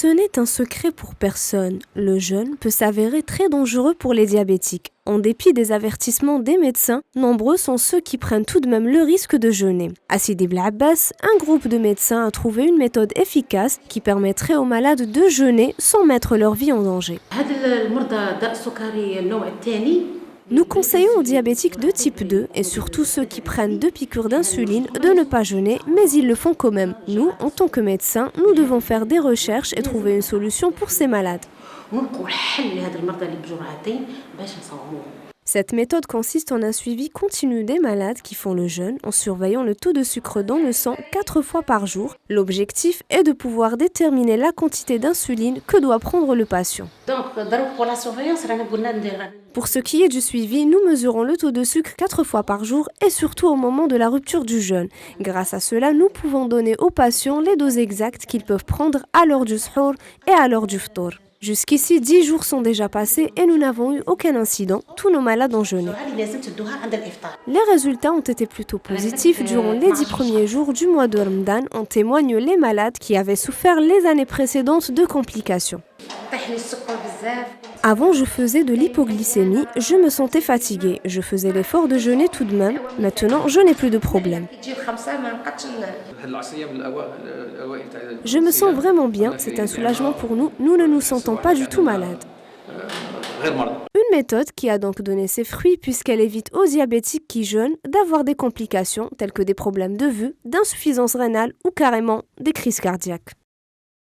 Ce n'est un secret pour personne. Le jeûne peut s'avérer très dangereux pour les diabétiques. En dépit des avertissements des médecins, nombreux sont ceux qui prennent tout de même le risque de jeûner. À Sidi Bel Abbas, un groupe de médecins a trouvé une méthode efficace qui permettrait aux malades de jeûner sans mettre leur vie en danger. Nous conseillons aux diabétiques de type 2 et surtout ceux qui prennent 2 piqûres d'insuline de ne pas jeûner, mais ils le font quand même. Nous, en tant que médecins, nous devons faire des recherches et trouver une solution pour ces malades. Cette méthode consiste en un suivi continu des malades qui font le jeûne en surveillant le taux de sucre dans le sang 4 fois par jour. L'objectif est de pouvoir déterminer la quantité d'insuline que doit prendre le patient. Pour ce qui est du suivi, nous mesurons le taux de sucre 4 fois par jour et surtout au moment de la rupture du jeûne. Grâce à cela, nous pouvons donner aux patients les doses exactes qu'ils peuvent prendre à l'heure du suhour et à l'heure du ftour. Jusqu'ici, 10 jours sont déjà passés et nous n'avons eu aucun incident. Tous nos malades ont jeûné. Les résultats ont été plutôt positifs durant les 10 premiers jours du mois de Ramadan. En témoignent les malades qui avaient souffert les années précédentes de complications. Avant, je faisais de l'hypoglycémie, je me sentais fatiguée. Je faisais l'effort de jeûner tout de même. Maintenant, je n'ai plus de problème. Je me sens vraiment bien, c'est un soulagement pour nous. Nous ne nous sentons pas du tout malades. Une méthode qui a donc donné ses fruits puisqu'elle évite aux diabétiques qui jeûnent d'avoir des complications telles que des problèmes de vue, d'insuffisance rénale ou carrément des crises cardiaques.